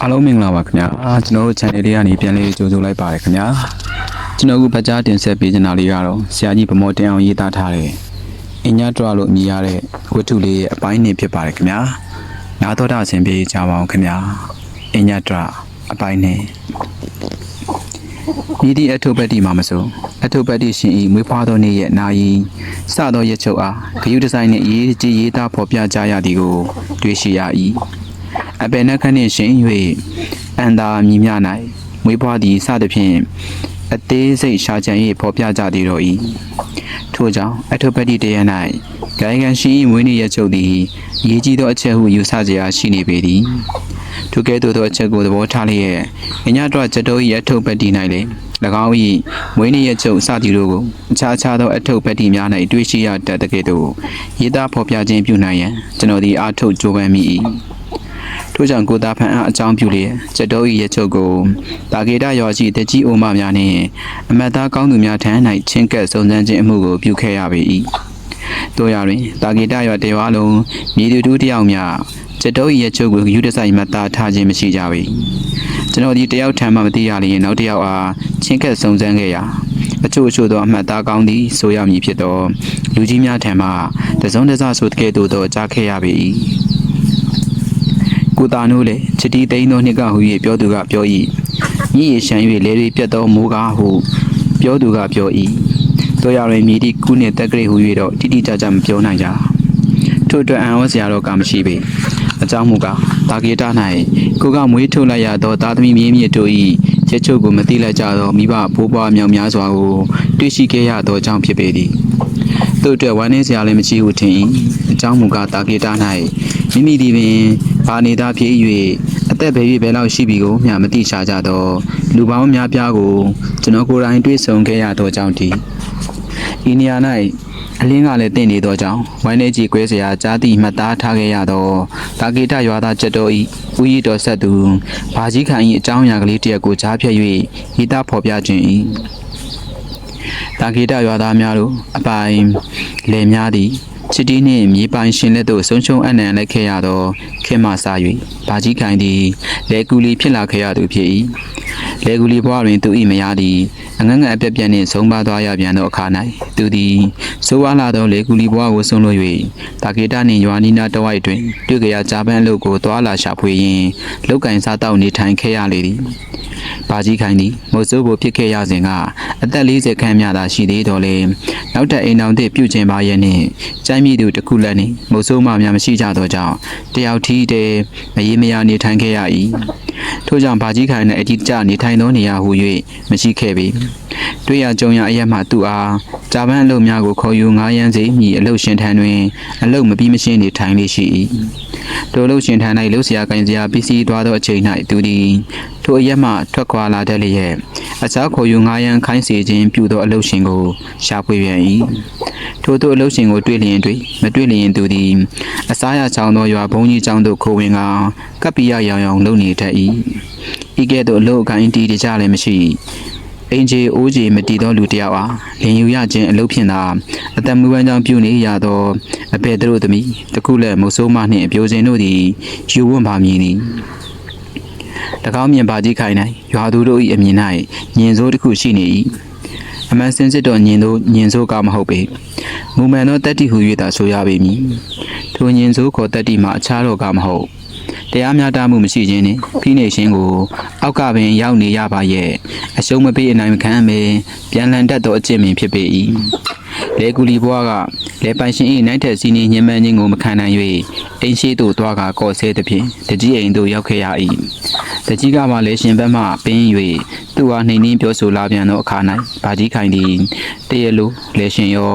အားလုံးမင်္ဂလာပါခင်ဗျာကျွန်တော်တို့ channel လေးကနေပြန်လေးကြိုဆိုလိုက်ပါတယ်ခင်ဗျာကျွန်တော်ကဖတ်ကြားတင်ဆက်ပေးချင်တာလေးကတော့ဆရာကြီးဗမော်တင်အောင်ရေးသားထားတဲ့အင်ညာဒရလို့အမည်ရတဲ့ဝတ္ထုလေးရဲ့အပိုင်းနေဖြစ်ပါတယ်ခင်ဗျာနားတော်တာအစဉ်ပြေးကြပါအောင်ခင်ဗျာအင်ညာဒရအပိုင်းနေမိဒီအထုပ္ပတ္တိမှာမဆိုအထုပ္ပတ္တိရှင်ဤမွေးဖွားသောနေ့ရဲ့နာယီစသောရက်ချုပ်အားဂယုတဆိုင်နှင့်ရေးကြည်ရေးသားဖော်ပြကြရသည်ကိုတွေ့ရှိရ၏အပေနခနှင့်ရှင်၍အန္တာမြည်မြ၌မွေးဖွားသည့်စသဖြင့်အသေးစိတ်ရှာကြံ၍ဖော်ပြကြသည်တော့၏ထို့ကြောင့်အထုပ္ပတ္တိတရ၌ဂိုင်ကန်ရှင်၏မွေးနေ့ရက်ချုပ်သည်ရေးကြီးသောအချက်ဟုယူဆကြရာရှိနေပေသည်ထိုကဲ့သို့သောအချက်ကိုသဘောထားလျက်အညတော်ကျတော်၏အထုပ္ပတ္တိ၌လည်း၎င်း၏မွေးနေ့ရက်ချုပ်စသည်တို့ကိုအခြားသောအထုပ္ပတ္တိများ၌တွေ့ရှိရတတ်တဲ့ကဲ့သို့ရေးသားဖော်ပြခြင်းပြုနိုင်ရန်ကျွန်တော်သည်အားထုတ်ကြိုးပမ်းမိ၏ထို့ကြောင့်ကိုသားဖန်အားအကြောင်းပြုလျက်ကျတော်၏ရက်ချုပ်ကိုတာဂေတရောရှိတကြီးအိုမများနှင့်အမတ်သားကောင်းသူများထံ၌ချင်းကပ်စုံစမ်းခြင်းအမှုကိုပြုခဲ့ရပေ၏တို့ရတွင်တာဂေတရောတရွာလုံးမြေသူတူတယောက်များကျတော်၏ရက်ချုပ်ကိုယူတဆိုင်မှတ်သားထားခြင်းမရှိကြပေကျွန်တော်ဒီတယောက်ထံမှမသိရလျင်နောက်တယောက်အားချင်းကပ်စုံစမ်းခဲ့ရာအချို့သောအမှတ်သားကောင်းသည်ဆိုရမည်ဖြစ်သောလူကြီးများထံမှတစုံတစဆိုတဲ့ကဲ့သို့သောကြားခဲ့ရပေ၏ကိုတာနိုးလေချတီသိန်းသောနှစ်ကဟူ၍ပြောသူကပြော၏မြည်ရရှမ်း၍လေတွေပြတ်သောမိုးကားဟုပြောသူကပြော၏တို့ရတွင်မြည်သည့်ခုနှင့်တက်ကလေးဟူ၍တော့တိတိကျကျမပြောနိုင်ကြထို့အတွက်အံ့ဩစရာတော့ကမရှိပေအကြောင်းမူကားတာဂေတ၌ကိုကမွေးထုတ်လိုက်ရသောသားသမီးမြေးမြစ်တို့၏ရက်ချုပ်ကိုမသိလိုက်ကြသောမိဘဘိုးဘွားမြောင်များစွာကိုတွေ့ရှိခဲ့ရသောအကြောင်းဖြစ်ပေသည်တို့အတွက်ဝမ်းနည်းစရာလည်းမရှိဟုထင်၏အကြောင်းမူကားတာဂေတ၌မိမိသည်ပင်ဘာနေသားဖြစ်၍အသက်ပဲ၍ဘယ်လောက်ရှိပြီကိုမျှမသိရှာကြသောလူပေါင်းများပြားကိုကျွန်တော်ကိုယ်တိုင်တွေ့ဆုံခဲ့ရသောကြောင့်ဒီဤနေရာ၌အလင်းကလည်းတင့်နေသောကြောင့်ဝိုင်းနေကြည့်ကွဲစရာကြားသည့်မှတ်သားထားခဲ့ရသောတာဂေတရွာသားကျက်တော်၏ဦးရီတော်ဆက်သူဘာကြီးခိုင်၏အကြောင်းအရာကလေးတရက်ကိုကြားဖြတ်၍ရေးသားဖော်ပြခြင်း၏တာဂေတရွာသားများတို့အပိုင်လယ်များသည်ချစ်တီးနှင့်မြေပိုင်ရှင်လက်သို့ဆုံးရှုံးအနံလိုက်ခဲ့ရသောခင်မဆာ၍ဘာကြီးခိုင်သည်လေကူလီဖြစ်လာခဲ့ရသူဖြစ်၏လေကူလီဘွားတွင်သူ၏မယားသည်အငငယ်အပြက်ပြက်နှင့်ဆုံးပါသွားရပြန်သောအခါ၌သူသည်စိုးဝါလာသောလေကူလီဘွားကိုဆုံးလို့၍တာဂေတနှင့်ရွာနီနာတဝိုက်တွင်တွေ့ကြရဂျာပန်အလုပ်ကိုတွာလာရှာဖွေရင်းလောက်ကင်စားတောက်နေထိုင်ခဲ့ရလေသည်ဘာကြီးခိုင်သည်မုတ်ဆိုးကိုဖြစ်ခဲ့ရစဉ်ကအသက်40ခန့်မြသာရှိသေးတော်လဲနောက်ထပ်အိမ်တော်သည့်ပြုကျင်ပါရဲ့နှင့်ကျိုင်းမိသူတစ်ခုလက်နှင့်မုတ်ဆိုးမှများမရှိကြသောကြောင့်တယောက်ထီးတည်းမရေမရာနေထိုင်ခဲ့ရ၏ထို့ကြောင့်ဘာကြီးခိုင်နှင့်အတိအကျနေထိုင်သောနေရာဟု၍မရှိခဲ့ပေတွေ့ရကြုံရအရက်မှသူအားဂျာပန်အလုပ်များကိုခေါ်ယူငားရမ်းစေမည်အလုပ်ရှင်ထံတွင်အလုပ်မပြီးမရှင်းနေထိုင်လေရှိ၏ထိုအလုပ်ရှင်ထံ၌လှုပ်ရှားကင်စရာပစ္စည်းသွားသောအချိန်၌သူသည်ထိုအရက်မှထွက်ခွာလာတတ်လျက်အခြားခေါ်ယူငားရမ်းခိုင်းစေခြင်းပြုသောအလုပ်ရှင်ကိုရှာဖွေပြန်၏ထိုသို့အလုပ်ရှင်ကိုတွေ့လျင်တွေ့မတွေ့လျင်သူသည်အစားရချောင်းသောရွာဘုံကြီးကျောင်းသို့ခိုးဝင်ကကပ်ပိယရောင်ရောင်လုပ်နေတတ်၏ဤကဲ့သို့အလုပ်အကိုင်းတီးတကြလည်းမရှိအင်ဂျီအိုးဂျီမတီသောလူတယောက်အားလင်ယူရခြင်းအလုပ်ဖြင့်သာအသက်မွေးဝမ်းကြောင်းပြုနေရသောအဘယ်တို့သမီးတခုလည်းမုတ်ဆိုးမနှင့်အပြိုစင်တို့သည်ယူဝွန့်ပါမည်နီ၎င်းမြင်ပါကြီးခိုင်၌ရွာသူတို့၏အမြင်၌ညင်ဆိုးတစ်ခုရှိနေ၏အမှန်စင်စစ်တော့ညင်ဆိုးကမဟုတ်ပေမူမှန်သောတတ္တိဟူ၍သာဆိုရပေမည်ထိုညင်ဆိုးခေါ်တတ္တိမှာအခြားတော့ကမဟုတ်တရားမျှတမှုမရှိခြင်းနှင့်ဖိနှိပ်ခြင်းကိုအောက်ကပင်ရောက်နေရပါရဲ့အရှုံးမပေးအနိုင်မခံပဲပြန်လည်တတ်သောအကျင့်ပင်ဖြစ်ပေ၏လေကူလီဘွားကလေပိုင်ရှင်၏နိုင်ထက်စီးနှင်းညှဉ်းပန်းခြင်းကိုမခံနိုင်၍အိမ်ရှိသို့သွားကကော့ဆဲသည်ဖြင့်တကြီးအိမ်သို့ရောက်ခဲ့ရ၏တကြီးကမှလေရှင်ဘက်မှပင်း၍သူ့အားနှိမ်နှင်းပြောဆိုလာပြန်သောအခါ၌ဘာကြီးခိုင်သည်တရလိုလေရှင်ရော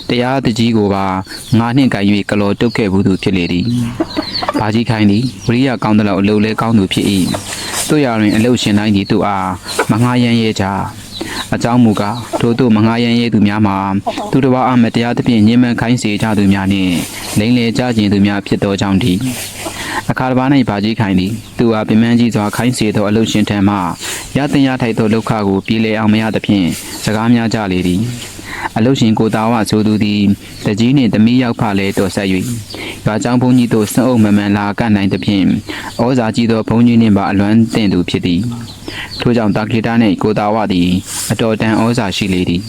တရားတကြီးကိုပါငါနှင့်ကြိုင်၍ကလော်တုတ်ခဲ့ဘူးသူဖြစ်လေသည်ဘာကြီးခိုင်သည်ဝရိယကောင်းသလောက်အလုပ်လဲကောင်းသူဖြစ်၏တို့ရတွင်အလုပ်ရှင်တိုင်းသည်သူ့အားမငှားရမ်းရဲကြအကြောင်းမူကားထို့သို့မငှားရမ်းရဲသူများမှာသူတစ်ပါးအားမတရားသဖြင့်ညှဉ်းပန်းခိုင်းစေကြသူများနှင့်လိမ်လည်ကြခြင်းသူများဖြစ်သောကြောင့်ဒီအခါတစ်ပါး၌ဘာကြီးခိုင်သည်သူအားပင်ပန်းကြီးစွာခိုင်းစေသောအလုပ်ရှင်ထံမှရတင်ရထိုက်သောလောက်ခကိုပြေလည်အောင်မရသဖြင့်စကားများကြလေသည် အလုရှင်ကိုသားဝဆိုသူသည်တကြီးနှင့်သမီးရောက်ဖလဲတော်ဆက်၍ရွာကျောင်းဘုန်းကြီးတို့စွန့်အုပ်မမှန်လာကနိုင်သဖြင့်ဩဇာကြီးသောဘုန်းကြီးနှင့်ပါအလွမ်းသင့်သူဖြစ်သည်ထို့ကြောင့်တာကေတာနှင့်ကိုသားဝသည်အတော်တန်ဩဇာရှိလေသည်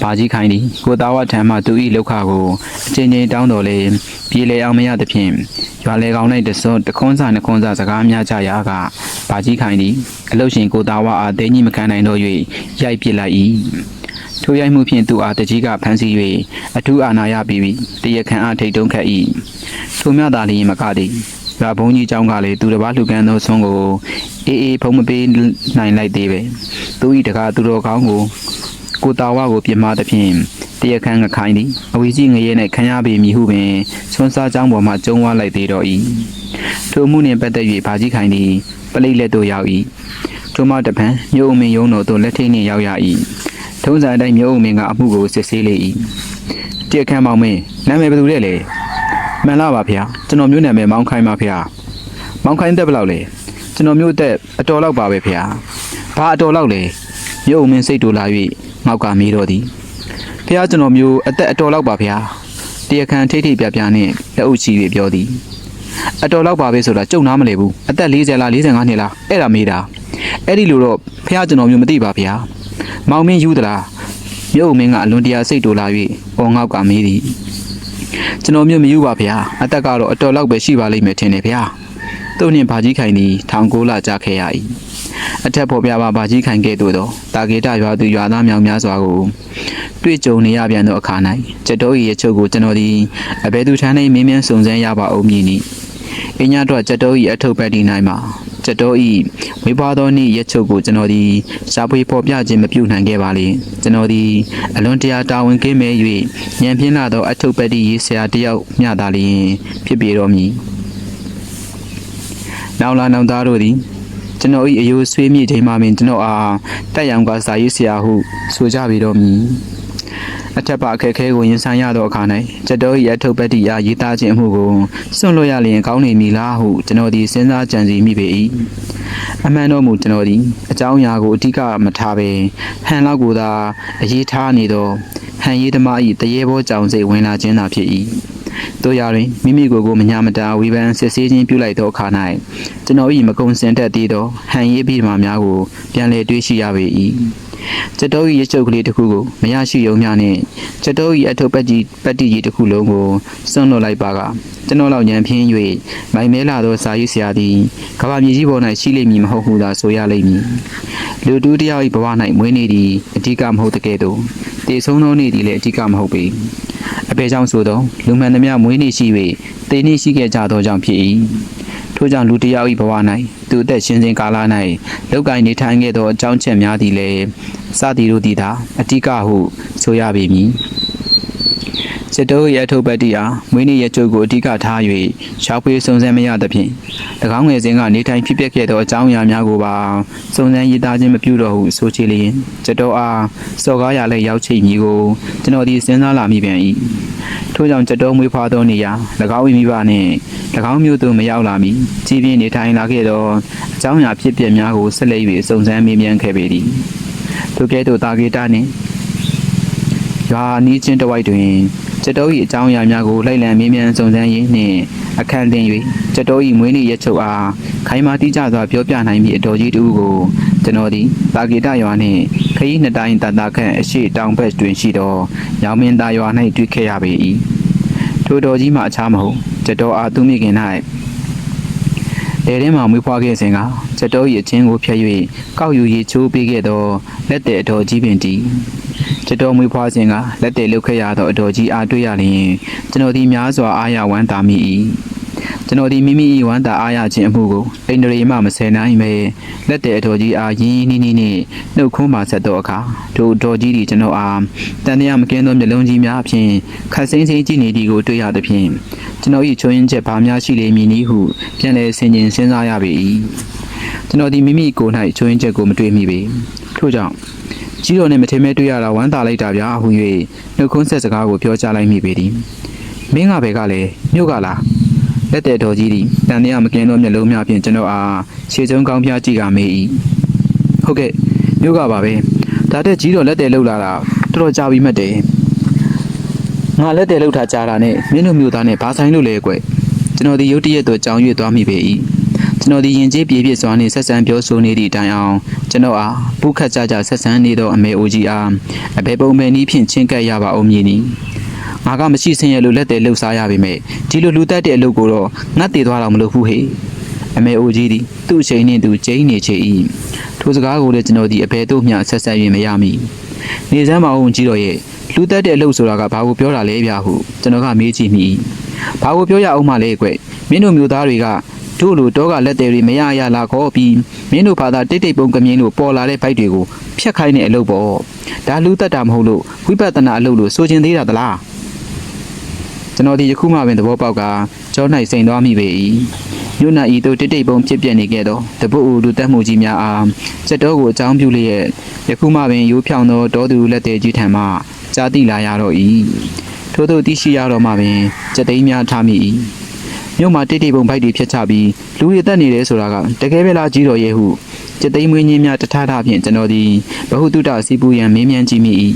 ဘာကြီးခိုင်သည်ကိုသားဝထံမှသူ၏လောက်ခကိုအချင်းချင်းတောင်းတော်လေပြေလေအောင်မရသဖြင့်ရွာလေကောင်၌တစွန်းတခွန်းစာနှခွန်းစာစကားများကြရာကဘာကြီးခိုင်သည်အလုရှင်ကိုသားဝအားသိကြီးမခံနိုင်တော့၍ရိုက်ပစ်လိုက်၏ထိုရိုက်မှုဖြင့်သူအားတကြီးကဖမ်းဆီး၍အထူးအာဏာရပြီးတရားခံအားထိတ်တုံးခတ်၏ထိုမြသာလျင်မကသည်ရွာဘုန်းကြီးเจ้าကလည်းသူတစ်ပါးလှူကမ်းသောဆွမ်းကိုအေးဖုံးမပေးနိုင်လိုက်သေးပဲသူ၏တကားသူတော်ကောင်းကိုတာဝကိုပြမသဖြင့်တရားခံကခိုင်းသည်အဝီကြီးငရဲ၌ခံရပေမည်ဟုပင်ဆွမ်းစားเจ้าပေါ်မှကျုံးဝါလိုက်သေးတော့၏ထိုမှုနှင့်ပတ်သက်၍ဘာကြီးခိုင်သည်ပလိတ်လက်သို့ရောက်၏ထိုမှတပံမြို့အမင်းရုံးတော်သို့လက်ထိတ်နှင့်ရောက်ရ၏ထုံးစံအတိုင်းမြို့အမင်းကအမှုကိုစစ်ဆေးလေ၏တရားခံမောင်မင်းနာမည်ဘယ်သူလဲမှန်လားပါဗျာကျွန်တော်မျိုးနာမည်မောင်းခိုင်းပါဗျာမောင်းခိုင်းတက်ဘယ်လောက်လဲကျွန်တော်မျိုးတက်အတော်လောက်ပါပဲဗျာဘာအတော်လောက်လဲမြို့အမင်းစိတ်တူလာ၍ငေါက်ကမေးတော့သည်ဖះကျွန်တော်မျိုးအသက်အတော်လောက်ပါဗျာတရားခံထိတ်ထိတ်ပြပြနဲ့လက်အုပ်ချီ၍ပြောသည်အတော်လောက်ပါပဲဆိုတာကြုံနားမလဲဘူးအသက်40လား45နှစ်လားအဲ့ဒါမေးတာအဲ့ဒီလိုတော့ဖះကျွန်တော်မျိုးမသိပါဗျာမောင်မင်းယူသလားမြို့မင်းကအလွန်တရာစိတ်တူလာ၍အော်ငေါက်ကမေးသည်ကျွန်တော်မျိုးမယူပါဗျာအသက်ကတော့အတော်လောက်ပဲရှိပါလိမ့်မယ်ထင်တယ်ဗျာသူ့နှင့်ဘာကြီးခိုင်သည်19လကြာခဲ့ရ၏အထက်ပေါ်ပြပါဘာကြီးခိုင်ခဲ့သို့သောတာဂေတရွာသူရွာသားမြောင်များစွာကိုတွေ့ကြုံနေရပြန်သောအခါ၌ကျက်တော်၏ရဲ့ချုပ်ကိုကျွန်တော်သည်အဘယ်သူထမ်း၌မင်းမြန်းစုံစမ်းရပါအောင်မည်နီအင်းညတော့ကျက်တော်၏အထုပ်ပတ်ဒီ၌မှာကျက်တော်၏ဝေပါသောနေ့ရဲ့ချုပ်ကိုကျွန်တော်သည်ရှားဖွေပေါ်ပြခြင်းမပြုနိုင်ခဲ့ပါလေကျွန်တော်သည်အလွန်တရာတာဝန်ကင်းမဲ့၍ညံပြင်းလာသောအထုပ်ပတ်ဒီရေးဆရာတယောက်မျှသာလျင်ဖြစ်ပေတော်မည်နောင်လာနောင်သားတို့သည်ကျွန်တော်၏အယိုးဆွေးမြေ့ချိန်မှပင်ကျွန်တော်အားတက်ရောင်ကစာရေးဆရာဟုဆိုကြပေတော့မည်အထက်ပါအခက်ခဲကိုရင်ဆိုင်ရသောအခါ၌ကျက်တော်၏အထုပ်ပတ်တိအားရေးသားခြင်းအမှုကိုစွန့်လွတ်ရလျင်ကောင်းနေမည်လားဟုကျွန်တော်သည်စဉ်းစားကြံစည်မိပေ၏အမှန်တော့မူကျွန်တော်သည်အကြောင်းအရာကိုအဓိကမထားဘဲဟန်လောက်ကိုသာအရေးထားနေသောဟန်ရေးသမား၏တရေဘောကြောင်စိတ်ဝင်လာခြင်းသာဖြစ်၏တို့ရတွင်မိမိကိုယ်ကိုမညာမတာဝေဖန်စစ်ဆေးခြင်းပြုလိုက်သောအခါ၌ကျွန်တော်၏မကုံစင်တတ်သေးသောဟန်ရေးပြီးမှများကိုပြန်လည်တွေးရှိရပေ၏ကျက်တော်၏ရချုပ်ကလေးတစ်ခုကိုမရရှိရုံမျှနှင့်ကျက်တော်၏အထုပ်ပတ်တိကြီးတစ်ခုလုံးကိုစွန့်လွတ်လိုက်ပါကကျွန်တော်လောက်ညံပြင်း၍မိုင်မဲလာသောစာရေးဆရာသည်ကမ္ဘာမြေကြီးပေါ်၌ရှိလိမ့်မည်မဟုတ်ဟုသာဆိုရလိမ့်မည်လူတူတယောက်၏ဘဝ၌မွေးနေ့သည်အဓိကမဟုတ်တကယ်တော့တည်ဆုံးသောနေ့သည်လည်းအဓိကမဟုတ်ပေအပေကြောင့်ဆိုသောလူမှန်သမျှမွေးနေ့ရှိ၍တေနေ့ရှိခဲ့ကြသောကြောင့်ဖြစ်၏ထို့ကြောင့်လူတယောက်၏ဘဝ၌သူအသက်ရှင်စဉ်ကာလ၌လောက်ကင်နေထိုင်ခဲ့သောအကြောင်းချက်များသည်လည်းစသည်တို့သည်သာအဓိကဟုဆိုရပေမည်ကျက်တော်၏အထုပ်ပတ်တိအားမွေးနေ့ရက်ကျုပ်ကိုအဓိကထား၍ရှားဖွေစုံစမ်းမရသဖြင့်၎င်းငယ်စဉ်ကနေထိုင်ဖြစ်ပျက်ခဲ့သောအကြောင်းအရာများကိုပါစုံစမ်းရေးသားခြင်းမပြုတော့ဟုဆိုချေလျင်ကျက်တော်အားစော်ကားရလဲရောက်ချိတ်မည်ကိုကျွန်တော်သည်စဉ်းစားလာမိပြန်၏ထို့ကြောင့်ကျက်တော်မွေးဖွားသောနေရာ၎င်း၏မိဘနှင့်၎င်းမျိုးသို့မရောက်လာမီကြီးပြင်းနေထိုင်လာခဲ့သောအကြောင်းအရာဖြစ်ပျက်များကိုဆက်လက်၍စုံစမ်းမေးမြန်းခဲ့ပေသည်ထိုကဲ့သို့တာဂေတာနှင့်ရွာနီးချင်းတစ်ဝိုက်တွင်ကျက်တော်၏အကြောင်းအရာများကိုလိုက်လံမေးမြန်းစုံစမ်းရင်းနှင့်အခန့်တင်၍ကျက်တော်၏မွေးနေ့ရက်ချုပ်အားခိုင်မာတိကျစွာပြောပြနိုင်မည့်အတော်ကြီးတစ်ဦးကိုကျွန်တော်သည်တာဂေတရွာနှင့်ခရီးနှစ်တိုင်းတန်တာခန့်အရှိတောင်ဘက်တွင်ရှိသောရောင်မင်းသားရွာ၌တွေ့ခဲ့ရပေ၏ထိုတော်ကြီးမှအခြားမဟုတ်ကျက်တော်အားသူမိခင်၌ထဲမှမွေးဖွားခဲ့စဉ်ကကျက်တော်၏အချင်းကိုဖျက်၍ကောက်ယူရေးချိုးပေးခဲ့သောလက်တဲ့အတော်ကြီးပင်တည်ကျက်တော်မွေးဖွားစဉ်ကလက်တဲ့လုတ်ခဲ့ရသောအတော်ကြီးအားတွေ့ရလျင်ကျွန်တော်သည်များစွာအားရဝမ်းသာမိ၏ကျွန်တော်ဒီမိမိ၏ဝမ်းသာအားရခြင်းအမှုကိုအိန္ဒြေမှမဆယ်နိုင်ပဲလက်တဲ့အတော်ကြီးအားရင်းနှီးနှီးနှင့်နှုတ်ခွန်းပါဆက်သောအခါထိုအတော်ကြီးသည်ကျွန်တော်အားတန်တရားမကင်းသောမျက်လုံးကြီးများဖြင့်ခတ်စိမ့်စိမ့်ကြည့်နေသည်ကိုတွေ့ရသဖြင့်ကျွန်တော်၏ချိုးရင်းချက်ဘာများရှိလေမည်နည်းဟုပြန်လည်ဆင်ခြင်စဉ်းစားရပေ၏ကျွန်တော်ဒီမိမိကိုယ်၌ချိုးရင်းချက်ကိုမတွေ့မိပေထို့ကြောင့်ကြီးတော်နှင့်မထင်မဲတွေ့ရတာဝမ်းသာလိုက်တာဗျာဟု၍နှုတ်ခွန်းဆက်စကားကိုပြောကြားလိုက်မိပေသည်မင်းကဘယ်ကလဲမြို့ကလားလက်တဲ့တော်ကြီးသည်တန်တရားမကင်းသောမျက်လုံးများဖြင့်ကျွန်တော်အားခြေစုံကောင်းပြကြည့်ကမေး၏ဟုတ်ကဲ့မြို့ကပါပဲဒါ ဒါတဲ့ကြီးတော့လက်တယ်လှုပ်လာတာတော်တော်ကြာပြီမှတ်တယ်ငါလက်တယ်လှုပ်ထားကြတာနဲ့မင်းတို့မျိုးသားနဲ့ဘာဆိုင်လို့လဲကွကျွန်တော်ဒီရုတ်တရက်တော့ကြောင်ရွေ့သွားမိပေ၏ကျွန်တော်ဒီရင်ကျေးပြေပြစ်စွာနဲ့ဆက်ဆံပြောဆိုနေသည့်အတိုင်းအောင်ကျွန်တော်အားပူခတ်ကြကြဆက်ဆံနေသောအမေအိုကြီးအားအဘယ်ပုံပဲနည်းဖြင့်ချင်းကပ်ရပါအောင်မည်နီငါကမရှိဆင်းရဲလို့လက်တယ်လှုပ်ရှားရပေမဲ့ဒီလိုလူတက်တဲ့အလုပ်ကိုတော့ငတ်တည်သွားတော့မလုပ်ဘူးဟေ့အမေအိုကြီးသည်သူ့အချိန်နှင့်သူကျိန်းနေချေ၏ထိုစကားကိုလည်းကျွန်တော်ဒီအဘယ်သို့မျှဆက်ဆက်၍မရမီနေစမ်းမအောင်ကြီးတော်ရဲ့လူတက်တဲ့အလုပ်ဆိုတာကဘာကိုပြောတာလဲဗျာဟုကျွန်တော်ကမေးကြည့်မိဘာကိုပြောရအောင်မလဲကွမင်းတို့မျိုးသားတွေကတို့လိုတော့ကလက်တယ်တွေမရရလာခေါ်ပြီးမင်းတို့ဘာသာတိတ်တိတ်ပုံကမြင်းတို့ပေါ်လာတဲ့ဘိုက်တွေကိုဖျက်ခိုင်းတဲ့အလုပ်ပေါ့ဒါလူတက်တာမဟုတ်လို့ဝိပဿနာအလုပ်လို့ဆိုချင်သေးတာသလားကျွန်တော်ဒီယခုမှပင်သဘောပေါက်ကကြော၌စိန်သွားမိပေ၏မြို့နာဤတို့တိတ်တိတ်ပုံဖြစ်ပြနေခဲ့သောတပုတ်ဦးလူတက်မှုကြီးများအားစက်တော်ကိုအကြောင်းပြုလျက်ယခုမှပင်ရိုးဖြောင်းသောတောသူလက်သေးကြီးထံမှကြားသိလာရတော့၏ထို့သောသိရှိရတော့မှပင်စက်သိန်းများထားမိ၏မြို့မှာတိတ်တိတ်ပုံဘိုက်တွေဖျက်ချပြီးလူတွေတက်နေတယ်ဆိုတာကတကယ်ပဲလားကြီးတော်ရဲ့ဟုစက်သိန်းမွေးညင်းများတထားထားဖြင့်ကျွန်တော်သည်ဘဟုတုတစီပူရန်မင်းမြန်ကြည့်မိ၏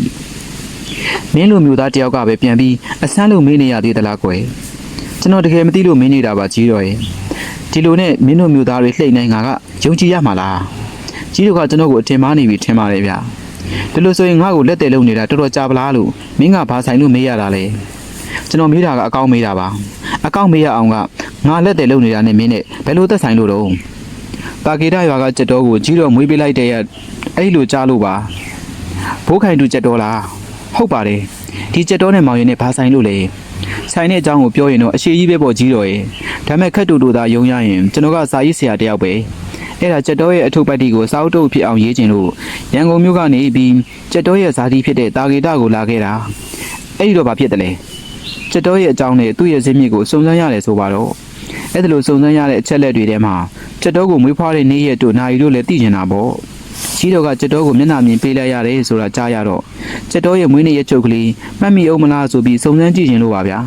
မင်းလိုမျိုးသားတယောက်ကပဲပြန်ပြီးအဆန်းလို့မေးနေရသေးသလားကွယ်ကျွန်တော်တကယ်မသိလို့မင်းနေတာပါကြီးတော်ရဲ့ဒီလိုနဲ့မင်းတို့မျိုးသားတွေလှိမ့်နိုင်ငါကယုံကြည်ရမှာလားကြီးတို့ကကျွန်တော်ကိုအထင်မှားနေပြီထင်ပါတယ်ဗျာဒီလိုဆိုရင်ငါ့ကိုလက်တယ်လုံနေတာတော်တော်ကြာပလားလို့မင်းကဘာဆိုင်လို့မေးရတာလဲကျွန်တော်မေးတာကအကောင်းမေးတာပါအကောင်းမေးရအောင်ကငါလက်တယ်လုံနေတာနဲ့မင်းနဲ့ဘယ်လိုသက်ဆိုင်လို့တော့ပါကေတရွာကကြက်တော်ကိုကြီးတော်မွေးပေးလိုက်တဲ့အဲ့လိုကြားလို့ပါဘိုးခိုင်တူကြက်တော်လားဟုတ်ပါတယ်ဒီကြက်တော်နဲ့မောင်ရင်နဲ့ဘာဆိုင်လို့လဲဆိုင်တဲ့အကြောင်းကိုပြောရင်တော့အရှိကြီးပဲပေါ့ကြီးတော်ရဲ့ဒါမဲ့ခက်တူတူသာယုံရရင်ကျွန်တော်ကစာရေးဆရာတယောက်ပဲအဲ့ဒါကြက်တော်ရဲ့အထုပ်ပတ်တီကိုစာအုပ်တုပ်ဖြစ်အောင်ရေးချင်လို့ရန်ကုန်မြို့ကနေပြီးကြက်တော်ရဲ့ဇာတိဖြစ်တဲ့တာဂေတကိုလာခဲ့တာအဲ့ဒီတော့ဘာဖြစ်တယ်လဲကြက်တော်ရဲ့အကြောင်းနဲ့သူ့ရဲ့ဇင်းမြစ်ကိုစုံစမ်းရတယ်ဆိုပါတော့အဲ့ဒါလိုစုံစမ်းရတဲ့အချက်လက်တွေထဲမှာကြက်တော်ကိုမွေးဖွားတဲ့နေ့ရက်တို့နိုင်တို့လည်းသိကျင်တာပေါ့ကြီးတော်ကကြက်တော်ကိုမျက်နှာမြင်ပေးလိုက်ရတယ်ဆိုတာကြားရတော့ကြက်တော်ရဲ့မွေးနေ့ရက်ချုပ်ကလေးမှတ်မိအောင်မလားဆိုပြီးစုံစမ်းကြည့်ခြင်းလို့ပါဗျာ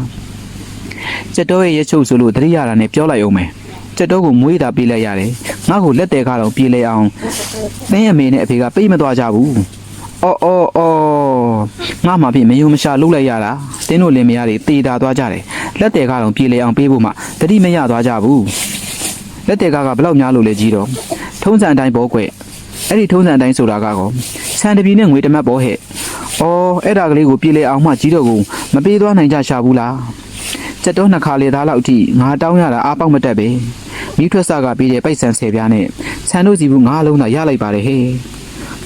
ကြက်တော်ရဲ့ရက်ချုပ်ဆိုလို့တတိယတာနဲ့ပြောလိုက်အောင်မယ်ကြက်တော်ကိုမွေးတာပေးလိုက်ရတယ်ငါ့ကိုလက်တယ်ကတော့ပြေးလိုက်အောင်သင်အမေနဲ့အဖေကပိတ်မသွားကြဘူးအော်ငါမှပြင်မယုံမရှာလှုပ်လိုက်ရတာတင်းတို့လင်မယားတွေတေတာသွားကြတယ်လက်တယ်ကတော့ပြေးလိုက်အောင်ပေးဖို့မှတတိမရသွားကြဘူးလက်တယ်ကဘလောက်များလို့လဲကြီးတော့ထုံးစံအတိုင်းပေါ်ကွအဲ့ဒီထုံးစံအတိုင်းဆိုတာကောဆန်တပီနဲ့ငွေတမတ်ပေါ်ဟဲ့အော်အဲ့ဒါကလေးကိုပြေးလိုက်အောင်မှကြီးတော့ကိုမပေးသွားနိုင်ကြရှာဘူးလားကြက်တော့နှစ်ခါလေသားလောက်အထိငါတောင်းရတာအားပေါက်မတက်ပဲမိထွက်စားကပြီးတဲ့ပိုက်ဆံ10ပြားနဲ့ဆန်တို့စီဘူး9လုံးသာရလိုက်ပါတယ်ဟဲ့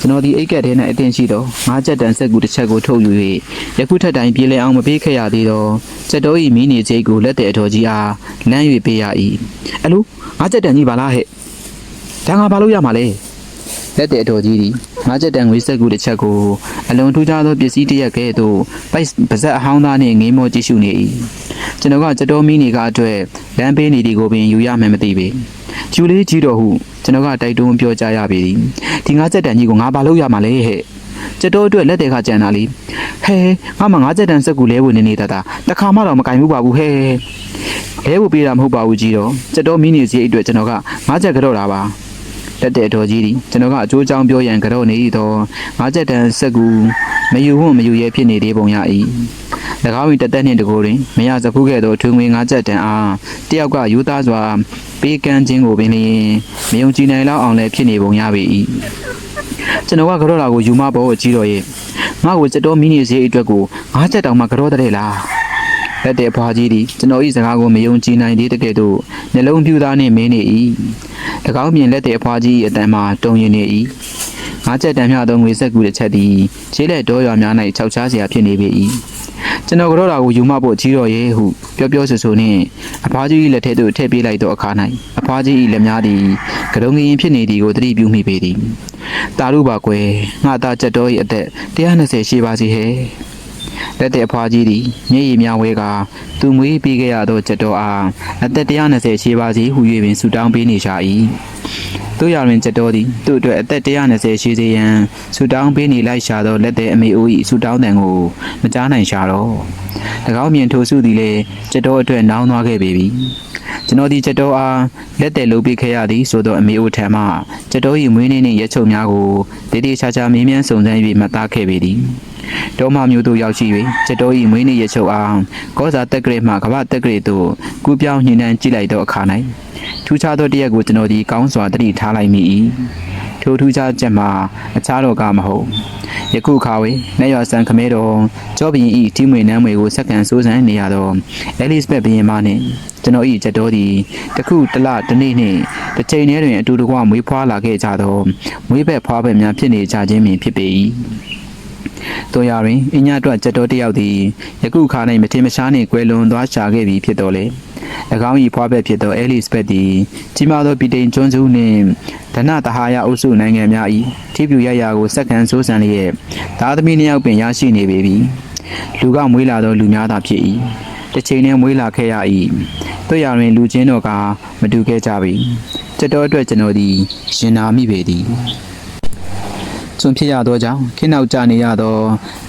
ကျွန်တော်ဒီအိတ်ကက်ထဲနဲ့အတင်းရှိတော့9ချက်တန်ဆက်ကူတစ်ချက်ကိုထုတ်ယူ၍ယခုထက်တိုင်းပြေးလဲအောင်မပေးခဲ့ရသေးတော့ကြက်တော်ဤမီးနေချိတ်ကိုလက်တဲ့အတော်ကြီးအားလမ်း၍ပေးရ၏အလို9ချက်တန်ကြီးပါလားဟဲ့ဒါငါဘာလို့ရမှာလဲလက်တဲ့အတော်ကြီးသည်9ချက်တန်ငွေဆက်ကူတစ်ချက်ကိုအလွန်ထူးခြားသောပစ္စည်းတစ်ရက်ကဲ့သို့ပိုက်ပါဇက်အဟောင်းသားနှင့်ငေးမောကြည့်ရှုနေ၏ကျွန်တော်ကကြက်တော်မီးနေကအတွက်လမ်းပေးနေသည်ကိုပင်ယူရမှန်းမသိပေယူလေးကြီးတော်ဟုကျွန်တော်ကတိုက်တွန်းပြောကြားရပေသည်ဒီ9ချက်တန်ကြီးကိုငါဘာလို့ရမှာလဲဟဲ့ကြက်တော်အတွက်လက်တွေကကြံတာလीဟဲငါမှ9ချက်တန်ဆက်ကူလဲဝင်နေတာတခါမှတော့မကင်ဘူးပါဘူးဟဲလဲဖို့ပေးတာမဟုတ်ပါဘူးကြီးတော်ကြက်တော်မီးနေစီအတွက်ကျွန်တော်က9ချက်ကြော့တာပါလက်တဲ့တော်ကြီးဒီကျွန်တော်ကအကျိုးအကြောင်းပြောရန်ကြော့နေတော့9ချက်တန်ဆက်ကူမယူဝံ့မယူရဲဖြစ်နေသေးပုံရ၏၎င်း၏တသက်နှင့်တကိုယ်တွင်မရစဖူးခဲ့သောထွေငွေ9ချက်တန်အားတယောက်ကယူသားစွာပေးကမ်းခြင်းကိုပင်လျင်မယုံကြည်နိုင်လောက်အောင်လည်းဖြစ်နေပုံရပေ၏ကျွန်တော်ကကြော့တာကိုယူမပေါ်ကြီးတော်ရဲ့ငါ့ကိုစက်တော်မီးနေစေအတွက်ကို9ချက်တောင်မှကြော့တဲ့လားလက်တဲ့ဖွားကြီးသည်ကျွန်တော်၏စကားကိုမယုံကြည်နိုင်သေးတဲ့ကဲ့သို့နှလုံးပြူသားနှင့်မင်းနေ၏၎င်းပြင်လက်တဲ့အဖွားကြီး၏အတန်မှတုံရင်နေ၏9ချက်တန်မြသောငွေဆက်ကူတစ်ချက်သည်ခြေလက်တော်ရွာများ၌ခြောက်ချားစရာဖြစ်နေပေ၏ကျွန်တော်ကြော့တာကိုယူမဖို့ကြီးတော်ရဲ့ဟုပြောဆိုနှင့်အဖွားကြီး၏လက်ထဲသို့ထည့်ပေးလိုက်သောအခါ၌အဖွားကြီး၏လက်များသည်ကတုံငရင်ဖြစ်နေသည်ကိုသတိပြုမိပေသည်တာရုပါကွယ်ငါသားကြက်တော်၏အသက်120ရှိပါစီဟဲ့ လက်တဲ့အဖွားကြီးသည်မျက်ရည်များဝဲကသူမွေးပြီးခဲ့ရသောချက်တော်အားအသက်120ရှိပါစေဟု၍ပင်ဆုတောင်းပေးနေကြ၏တို့ရတွင်ချက်တော်သည်သူ့အတွက်အသက်120ရှိစေရန်ဆုတောင်းပေးနေလိုက်ရှာသောလက်တဲ့အမေအိုး၏ဆုတောင်းတန်ကိုမကြားနိုင်ရှာတော့၎င်းမြင်ထိုစုသည်လည်းချက်တော်အတွက်နောင်းသွားခဲ့ပေပြီကျွန်တော်ဒီချက်တော်အားလက်တဲ့လုပ်ပေးခဲ့ရသည်ဆိုသောအမေအိုထံမှချက်တော်၏မွေးနေ့နှင့်ရက်ချုပ်များကိုတေးတေးချာချာမေးမြန်းစုံစမ်း၍မှတ်သားခဲ့ပေသည်တော်မမျိုးတို့ရောက်ရှိ၍ချက်တော်၏မွေးနေ့ရက်ချုပ်အားကောစာတက်ကလေးမှကမ္ဘာတက်ကလေးတို့ကူးပြောင်းညှိနှံကြည့်လိုက်သောအခါ၌ထူးခြားသောတရက်ကိုကျွန်တော်ဒီကောင်းစွာတတိထားလိုက်မိ၏ထိုထူးခြားချက်မှာအခြားတော့ကမဟုတ်ယခုခါဝေနေရဆန်ခမဲတော်ကြောဘရင်ဤတီမွေနမ်းမွေကိုစက္ကန့်စိုးစံနေရသောအဲလစ်ဘက်ဘရင်မနှင့်ကျွန်တော်ဤချက်တော်သည်တခုတလတနေ့နှင့်တစ်ချိန်တည်းတွင်အတူတကွမွေးဖွားလာခဲ့ကြသောမွေးဘက်ဖွားဘက်များဖြစ်နေကြခြင်းပင်ဖြစ်ပေ၏တို့ရတွင်အညအတွက်ချက်တော်တယောက်သည်ယခုခါ၌မထင်မရှားနှင့်ကွယ်လွန်သွားရှာခဲ့ပြီဖြစ်တော်လေ၎င်း၏ဖွားဘက်ဖြစ်သောအဲလစ်ဘက်သည်ကြီးမားသောဗြိတိန်ကျွန်းစုနှင့်ဒနတဟာယအုပ်စုနိုင်ငံများ၏ထိပြူရရာကိုစက္ကန့်စိုးစံလျက်သားသမီးနှစ်ယောက်ပင်ရရှိနေပေပြီလူကမွေးလာသောလူများသာဖြစ်၏တစ်ချိန်နှင့်မွေးလာခဲ့ရ၏တို့ရတွင်လူချင်းတော်ကမတူခဲ့ကြပြီချက်တော်အတွက်ကျွန်တော်သည်ရင်နာမိပေသည်စွန့်ဖြစ်ရသောကြောင့်ခင်းနောက်ကြနေရသော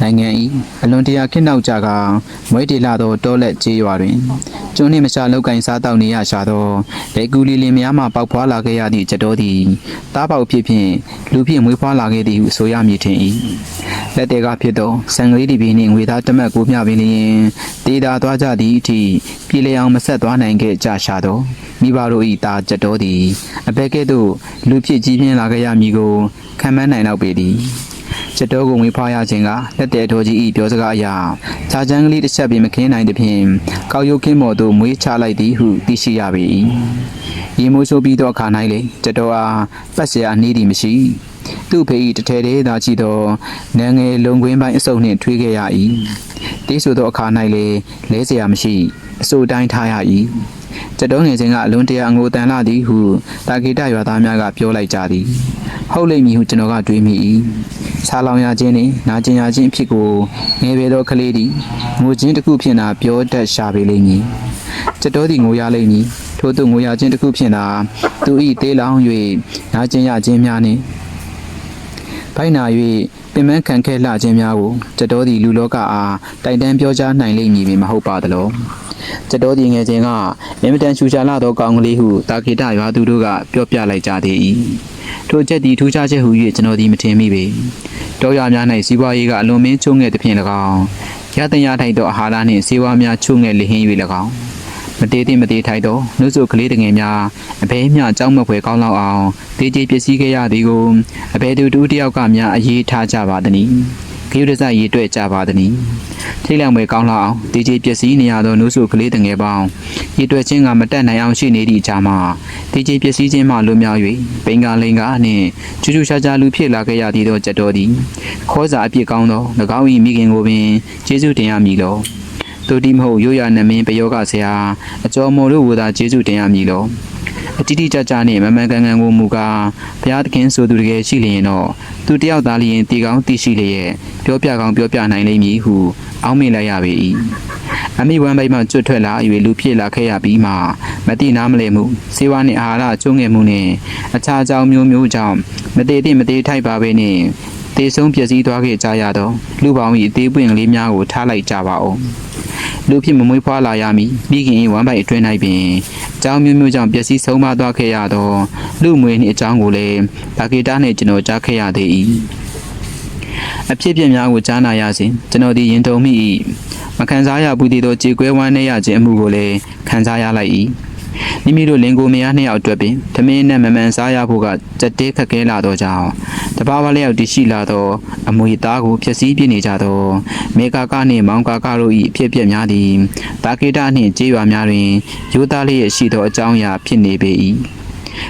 နိုင်ငံ၏အလွန်တရာခင်းနောက်ကြကမွေးတေလာသောတောလက်ကျေးရွာတွင်ကျွန်းနှင့်မရှာလောက်ကင်စားတောက်နေရရှာသောလက်ကူလီလင်များမှပေါက်ဖွားလာခဲ့ရသည့်ချက်တော်သည်တားပေါက်ဖြစ်ဖြင့်လူဖြင့်မွေးဖွားလာခဲ့သည်ဟုဆိုရမည်ထင်၏လက်တဲကဖြစ်သောဆန်ကလေးဒီပင်နှင့်ငွေသားတမတ်ကိုမျှပင်လျင်တေးသာသွားကြသည့်အထိပြည်လျောင်မဆက်သွားနိုင်ခဲ့ကြရှာသောမိဘတို့၏တာချက်တော်သည်အဘဲကဲ့သို့လူဖြစ်ကြီးပြင်းလာခဲ့ရမည်ကိုခံမှန်းနိုင်တော့ပေသည်ချက်တော်ကိုဝေဖွားရခြင်းကလက်တဲ့တော်ကြီး၏ပြောစကားအရာခြားချမ်းကလေးတစ်ချက်ပင်မခင်းနိုင်သဖြင့်ကောက်ရုပ်ခင်းပေါ်သို့မွေးချလိုက်သည်ဟုသိရှိရပေ၏ရေမိုးဆိုးပြီးသောအခါ၌လေချက်တော်အားပတ်เสียအနည်းသည်မရှိသူ့ဖေ၏တထဲသေးသာရှိသောနန်းငယ်လုံခွင်းပိုင်းအစုပ်နှင့်ထွေးခဲ့ရ၏တိဆိုသောအခါ၌လေလဲเสียမရှိအစိုးတိုင်းထားရ၏ချက်တော်ငယ်ချင်းကအလွန်တရာအငိုတန်လာသည်ဟုတာဂီတရွာသားများကပြောလိုက်ကြသည်ဟုတ်လိမ့်မည်ဟုကျွန်တော်ကတွေးမိ၏ဆာလောင်ရခြင်းနှင့်နာကျင်ရခြင်းအဖြစ်ကိုငယ်ပေသောကလေးသည်ငိုခြင်းတစ်ခုဖြင့်သာပြောတတ်ရှာပေလိမ့်မည်ချက်တော်သည်ငိုရလိမ့်မည်ထို့သို့ငိုရခြင်းတစ်ခုဖြင့်သာသူ၏သေးလောင်၍နာကျင်ရခြင်းများနှင့်ဘိုက်နာ၍ပင်မခံခဲ့လှခြင်းများကိုချက်တော်သည်လူလောကအားတိုင်တန်းပြောကြားနိုင်လိမ့်မည်ပင်မဟုတ်ပါသလောချက်တော်သည်ငယ်ချင်းကအင်မတန်ရှူရှာလာသောကောင်းကလေးဟုတာဂီတရွာသူတို့ကပြောပြလိုက်ကြသေး၏ထိုချက်သည်ထူးခြားချက်ဟု၍ကျွန်တော်သည်မထင်မိပေတောရွာများ၌စီးပွားရေးကအလွန်မင်းချုံငယ်သဖြင့်၎င်းရတရထိုက်သောအာဟာရနှင့်စေဝါများချုံငယ်လဟင်း၍၎င်းမတေးသည့်မတေးထိုက်သောနှုတ်ဆုကလေးတငယ်များအဘဲမျှကြောက်မဖွယ်ကောင်းလောက်အောင်တေးကြေးပစ္စည်းခဲ့ရသည်ကိုအဘဲသူတူတယောက်ကများအရေးထားကြပါသည်။ခရုဒဇရေးတွေ့ကြပါသည်။ထိတ်လန့်မွေကောင်းလောက်အောင်တေးကြေးပစ္စည်းနေရသောနှုတ်ဆုကလေးတငယ်ပေါင်းရေးတွေ့ခြင်းကမတက်နိုင်အောင်ရှိနေသည့်အချိန်မှာတေးကြေးပစ္စည်းချင်းမှလွတ်မြောက်၍ဘင်္ဂလင်္ကာနှင့်ကျူးကျူးရှားရှားလူဖြစ်လာခဲ့ရသည်သောချက်တော်သည်ခေါ်စာအပြစ်ကောင်းသော၎င်း၏မိခင်ကိုပင်ကျေးဇူးတင်ရမည်လောသူတိမဟုတ်ရိုးရာနမင်းပယောဂဆရာအကျော်မော်တို့ကသာကျေးဇူးတင်ရမည်လောအတိတိကျကျနှင့်မမှန်ကန်ကန်ကိုမူကားဘုရားသခင်ဆိုသူတကယ်ရှိလျင်တော့သူတယောက်သားလျင်တည်ကောင်းတည်ရှိလျက်ပြောပြကောင်းပြောပြနိုင်လိမ့်မည်ဟုအောက်မေ့လိုက်ရပေ၏အမိဝမ်းပိုက်မှကျွတ်ထွက်လာ၍လူဖြစ်လာခဲ့ရပြီးမှမတိနားမလဲမှုစေဝါနှင့်အာဟာရကျုံငယ်မှုနှင့်အခြားအကြောင်းမျိုးမျိုးကြောင့်မတည်သည့်မတည်ထိုက်ပါပဲနှင့်တေဆုံးပျက်စီးသွားခဲ့ကြရသောလူပေါင်း၏အသေးပွင့်ကလေးများကိုထားလိုက်ကြပါဦးလူဖြစ်မမွေးဖွားလာရမည်မိခင်၏ဝမ်းပိုက်အတွင်း၌ပင်အကြောင်းမျိုးမျိုးကြောင့်ပျက်စီးဆုံးပါသွားခဲ့ရသောလူမွေနှင့်အကြောင်းကိုလည်းဒါဂီတာနှင့်ကျွန်တော်ကြားခဲ့ရသေး၏အဖြစ်ပြက်များကိုကြားနာရစဉ်ကျွန်တော်သည်ရင်တုန်မိ၏မခံစားရဘူးသေးသောကြေကွဲဝမ်းနည်းရခြင်းအမှုကိုလည်းခံစားရလိုက်၏မိမိတို့လင်ကိုမယားနှစ်ယောက်အတွက်ပင်သမင်းနဲ့မမှန်စားရဖို့ကကြက်တဲခက်ခဲလာသောကြောင့်တဘာဝလျောက်တည်ရှိလာသောအမွေသားကိုဖျက်ဆီးပြနေကြသောမေကာကနှင့်မောင်ကာကတို့၏အဖြစ်ပြက်များသည်တာကေတာနှင့်ကြေးရွာများတွင်ရိုးသားလျက်ရှိသောအကြောင်းအရာဖြစ်နေပေ၏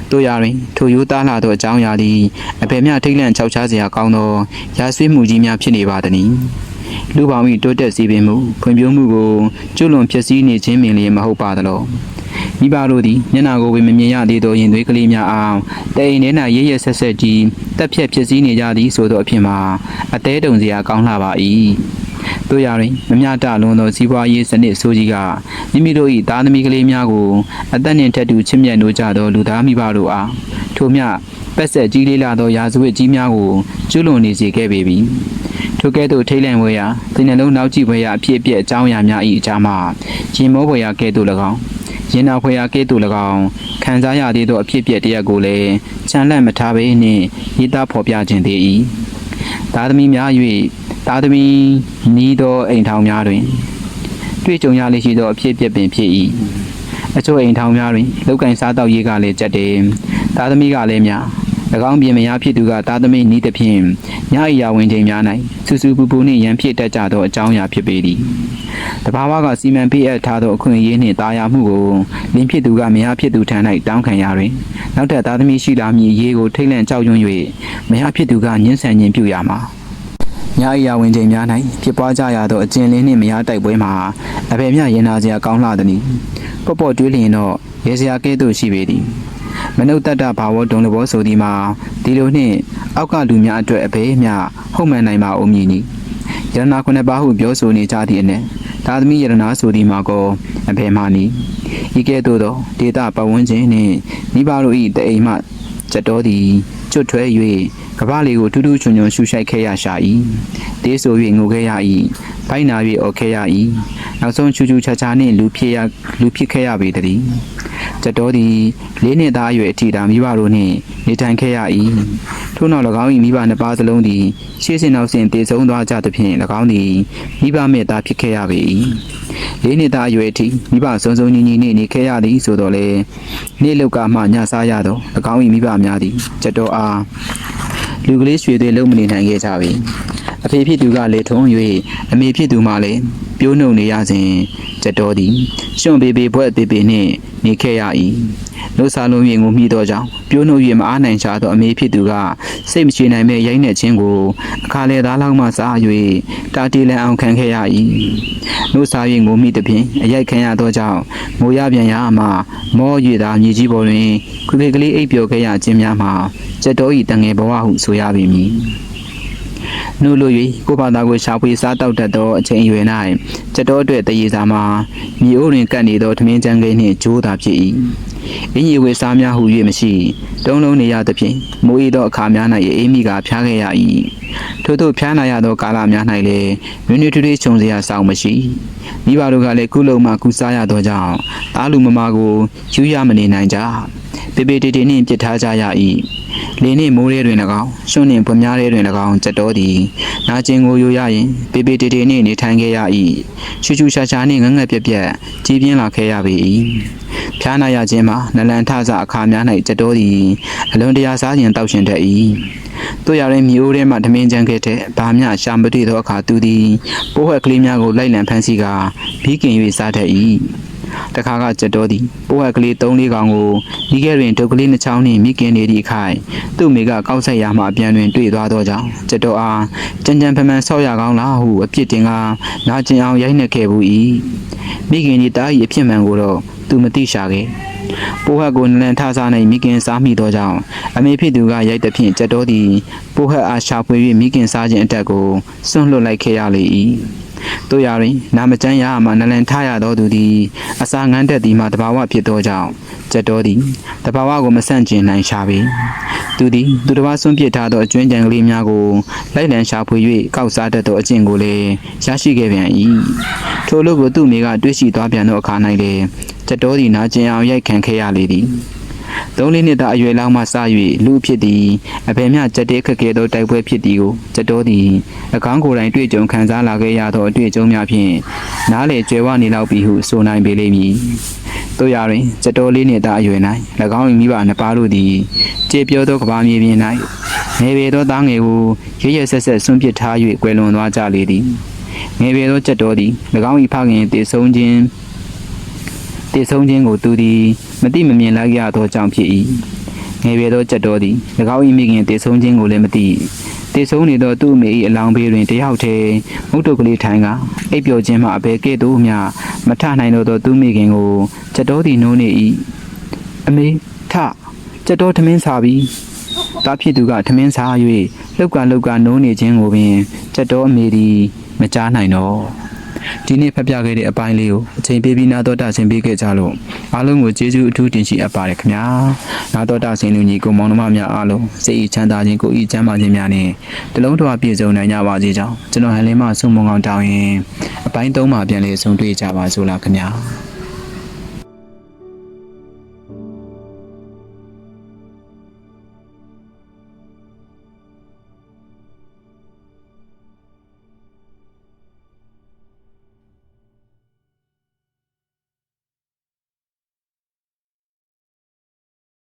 တို့ရာတွင်ထိုရိုးသားလာသောအကြောင်းအရာသည်အဘယ်မျှထိတ်လန့်ခြောက်ခြားစရာကောင်းသောရာဆွေးမှုကြီးများဖြစ်နေပါသည်လူပေါင်း၏တိုးတက်စီပင်မှုဖွံ့ဖြိုးမှုကိုကျွလွန်ဖျက်ဆီးနေခြင်းပင်လည်းမဟုတ်ပါသလောမိဘတို့သည်မျက်နာကိုပင်မမြင်ရသေးသောရင်သွေးကလေးများအောင်တအိမ်ထဲ၌ရရဆက်ဆက်ကြီးတက်ဖြတ်ဖြစ်စည်းနေကြသည်ဆိုသောအဖြစ်မှာအသေးတုံစရာကောင်းလှပါ၏ တို့ရရင်မမျှတလွန်သောစီးပွားရေးစနစ်ဆိုးကြီးကမိမိတို့၏သားသမီးကလေးများကိုအသက်နှင့်ထက်တူချစ်မြတ်နိုးကြသောလူသားမိဘတို့အားထို့မျှပတ်ဆက်ကြီးလေးလာသောရာဇဝတ်ကြီးများကိုကျွလွန်နေစေခဲ့ပေပြီထိုကဲ့သို့ထိတ်လန့်ဝဲရာဒီနှလုံးနောက်ကြည့်ဝဲရာအဖြစ်အပျက်အကြောင်းအရာများ၏အကြောင်းမှာရင်မောဖွယ်ရာကဲ့သို့၎င်းရင်နာဖွယ်ရာကဲ့သို့၎င်းခံစားရသေးသောအဖြစ်အပျက်တရက်ကိုလည်းချမ်းလန့်မထားပေနှင့်ရေးသားဖော်ပြခြင်းသေး၏သားသမီးများ၍သားသမီးနီးသောအိမ်ထောင်များတွင်တွေ့ကြုံရလေရှိသောအဖြစ်အပျက်ပင်ဖြစ်၏အချို့အိမ်ထောင်များတွင်လောက်ကင်စားတောက်ရေးကလည်းကြက်တယ်သားသမီးကလည်းများ၎င်းပြင်မယားဖြစ်သူကသားသမီးနီးသဖြင့်ည၏ရာဝင်ချိန်များ၌စူးစူးပူပူနှင့်ရန်ဖြစ်တတ်ကြသောအကြောင်းအရာဖြစ်ပေသည်တဘာဝကစီမံပေးအပ်ထားသောအခွင့်အရေးနှင့်တာယာမှုကိုလင်းဖြစ်သူကမယားဖြစ်သူထံ၌တောင်းခံရတွင်နောက်ထပ်သားသမီးရှိလာမည်အရေးကိုထိတ်လန့်ကြောက်ရွံ့၍မယားဖြစ်သူကညှင်းဆန်ခြင်းပြုရမှာည၏ရာဝင်ချိန်များ၌ဖြစ်ပွားကြရသောအကျဉ်းလင်းနှင့်မယားတိုက်ပွဲမှာအဘယ်မျှရင်နာစရာကောင်းလှသည်ပေါ့ပေါ့တွေးလျင်တော့ရေစရာကဲ့သို့ရှိပေသည်မနုဿတ္တဘာဝဒုံလဘောဆိုသည်မှာဒီလိုနှင့်အောက်ကလူများအတွက်အဘယ်မျှဟုတ်မှန်နိုင်ပါဦးမည်နီယရနာခုနှစ်ပါးဟုပြောဆိုနေကြသည့်အနက်သာသမီယရနာဆိုသည်မှာကောအဘယ်မှနီဤကဲ့သို့သောဒေတာပတ်ဝန်းကျင်နှင့်မိဘတို့၏တအိမ်မှကြက်တော်သည်ကျွတ်ထွဲ၍ကပ္ပလေးကိုထူးထူးချွန်ချွန်ရှူရှိုက်ခဲ့ရရှာ၏တေးဆို၍ငိုခဲ့ရ၏ဘိုင်းနာ၍အော်ခဲ့ရ၏နောက်ဆုံးချူချူချာချာနှင့်လူဖြစ်ခဲ့ရပေသည်ကြက်တော်သည်၄နှစ်သားအရွယ်အထိသာမိဘတို့နှင့်နေထိုင်ခဲ့ရ၏ထို့နောက်၎င်း၏မိဘနှစ်ပါးစလုံးသည်ရှေ့စဉ်နောက်စဉ်တည်ဆုံသွားကြသဖြင့်၎င်းသည်မိဘမဲ့သားဖြစ်ခဲ့ရပေ၏၄နှစ်သားအရွယ်အထိမိဘစုံစုံညီညီနှင့်နေခဲ့ရသည်ဆိုတော့လေနေ့လောက်ကမှညစားရသော၎င်း၏မိဘများသည်ကြက်တော်အားလူကလေးရွှေသွေးလုံးမနေနိုင်ခဲ့ကြပေအဖေဖြစ်သူကလည်းထုံး၍အမေဖြစ်သူမှလည်းပြိုးနှုတ်နေရစဉ်ကြက်တော်သည်ရှွန့်ပေပေဘွဲ့ပေပေနှင့်နေခဲ့ရ၏နှုတ်စားလုံး၍ငိုမိသောကြောင့်ပြိုးနှုတ်၍မအားနိုင်ချသောအမေဖြစ်သူကစိတ်မချနိုင်မဲ့ရိုက်နှက်ခြင်းကိုအခါလေသားလောက်မှစား၍တာတီလန်အောင်ခံခဲ့ရ၏နှုတ်စား၍ငိုမိသဖြင့်အရိုက်ခံရသောကြောင့်ငိုရပြန်ရမှမော၍သာမြေကြီးပေါ်တွင်ခွေခွေကလေးအိပ်ပျော်ခဲ့ရခြင်းများမှာကြက်တော်၏တငယ်ဘဝဟုဆိုရပေမည်နှုတ်လို့၍ကိုဘာသာကိုရှာဖွေစားတောက်တတ်သောအချိန်အရွယ်၌ကြက်တော်အတွက်တရေစာမှာမြေအိုးတွင်ကပ်နေသောထမင်းကြမ်းကိန်းနှင့်ကြိုးသာဖြစ်၏အင်းကြီးဝေစားများဟု၍မရှိတုံးလုံးနေရသဖြင့်မိုးဤသောအခါများ၌အေးမိကဖျားခဲ့ရ၏ထို့သို့ဖျားနာရသောကာလများ၌လည်းနွေးနွေးထွေးထွေးခြုံစရာဆောင်မရှိမိဘတို့ကလည်းကုလုံးမှကုစားရသောကြောင့်သားလူမမာကိုယူရမနေနိုင်ကြပေပေတေတေနှင့်ပြစ်ထားကြရ၏လင်းနှင့်မိုးရဲတွင်၎င်းရွှွနှင့်ပွများရဲတွင်၎င်းကြက်တော်သည်နာကျင်ကိုယူရရင်ပေပေတေတေနှင့်နေထိုင်ခဲ့ရ၏ချူချူရှာရှာနှင့်ငငက်ပြက်ပြက်ကြီးပြင်းလာခဲ့ရပေ၏ဖျားနာရခြင်းမှာနလန်ထစအခါများ၌ကြက်တော်သည်အလွန်တရာစားခြင်းတောက်ရှင်တတ်၏တို့ရရင်မြို့ထဲမှထမင်းချမ်းခဲ့တဲ့ဗာမျှရှာမတွေ့သောအခါသူသည်ပိုးဟွက်ကလေးများကိုလိုက်လံဖမ်းဆီးကာဘီးကင်၍စားတတ်၏တခါကကြက်တော်သည်ပိုးဟွက်ကလေး3-4ကောင်ကိုဒီကဲတွင်ဒုတ်ကလေး2ချောင်းနှင့်မိခင်နေသည့်အခိုင်သူ့မိကကောက်ဆက်ရာမှအပြန်တွင်တွေ့သွားသောကြောင့်ကြက်တော်အားကြံကြံဖမှန်ဆောက်ရကောင်းလားဟုအပြစ်တင်ကနာကျင်အောင်ရိုက်နှက်ခဲ့ဘူး၏မိခင်ဒီတား၏အဖြစ်မှန်ကိုတော့သူမသိရှာခဲ့ပိုးဟက်ကိုနလန်ထစား၌မိခင်စားမိသောကြောင့်အမေဖြစ်သူကရိုက်သည်ဖြင့်ကြက်တော်သည်ပိုးဟက်အားရှာဖွေ၍မိခင်စားခြင်းအတက်ကိုစွန့်လွတ်လိုက်ခဲ့ရလေ၏တို့ရရင်နာမကျန်းရမှနလန်ထရသောသူသည်အစာငန်းတက်သည်မှတဘာဝဖြစ်သောကြောင့်ကြက်တော်သည်တဘာဝကိုမဆန့်ကျင်နိုင်ရှာပေသူသည်သူတစ်ပါးစွန့်ပစ်ထားသောအကျွမ်းကြံကလေးများကိုလိုက်လံရှာဖွေ၍ကောက်စားတတ်သောအကျင့်ကိုလည်းရရှိခဲ့ပြန်၏ထိုလိုကိုသူ့မိကတွေးရှိသွားပြန်သောအခါ၌လည်းကြက်တော်သည်နာကျင်အောင်ရိုက်ခံခဲ့ရလေသည်3-4နှစ်သားအရွယ်လောက်မှစ၍လူဖြစ်သည်အဘယ်မျှကြက်တဲခက်ခဲသောတိုက်ပွဲဖြစ်သည်ကိုကြက်တော်သည်အကောင်းကိုယ်တိုင်တွေ့ကြုံခံစားလာခဲ့ရသောအတွေ့အကြုံများဖြင့်နားလေကျွဲဝနေလောက်ပြီဟုဆိုနိုင်ပေလိမ့်မည်တို့ရတွင်ကြက်တော်4နှစ်သားအရွယ်၌၎င်း၏မိဘနှစ်ပါးတို့သည်ကြေပြောသောကဘာမြေပြင်၌ငယ်ပေသောသားငယ်ကိုရရဆက်ဆက်ဆွန့်ပစ်ထား၍ကွယ်လွန်သွားကြလေသည်ငယ်ပေသောကြက်တော်သည်၎င်း၏ဖခင်တည်ဆုံးခြင်းကိုသူသည်မတိမမြင်လိုက်ရသောကြောင့်ဖြစ်၏ငယ်ပေသောကြက်တော်သည်၎င်း၏မိခင်တည်ဆုံးခြင်းကိုလည်းမသိတည်ဆုံးနေသောသူ့အမေ၏အလောင်းဘေးတွင်တယောက်တည်းမုတ်တုတ်ကလေးထိုင်ကအိပ်ပျော်ခြင်းမှအဘယ်ကဲ့သို့မျှမထနိုင်တော့သောသူ့မိခင်ကိုကြက်တော်သည်နိုးနေ၏အမေထကြက်တော်ထမင်းစားပြီးတားဖြစ်သူကထမင်းစား၍လောက်ကနိုးနေခြင်းကိုပင်ကြက်တော်အမေသည် မကြားနိုင်တော့ဒီနေ့ဖတ်ပြခဲ့တဲ့အပိုင်းလေးကိုအချိန်ပေးပြီးနာတော်တာဆင်ပေးခဲ့ကြလို့အားလုံးကိုကျေးဇူးအထူးတင်ရှိအပ်ပါတယ်ခင်ဗျာနာတော်တာဆင်လူညီကိုမောင်နှမများအားလုံးစိတ်ဤချမ်းသာခြင်းကိုဤချမ်းသာခြင်းများနဲ့တလုံးတော်ပြည့်စုံနိုင်ကြပါစေကြောင်းကျွန်တော်ဟန်လင်းမဆုမွန်ကောင်းတောင်းရင်အပိုင်း 3 မှာပြန်လည်ဆုံတွေ့ကြပါစို့လားခင်ဗျာ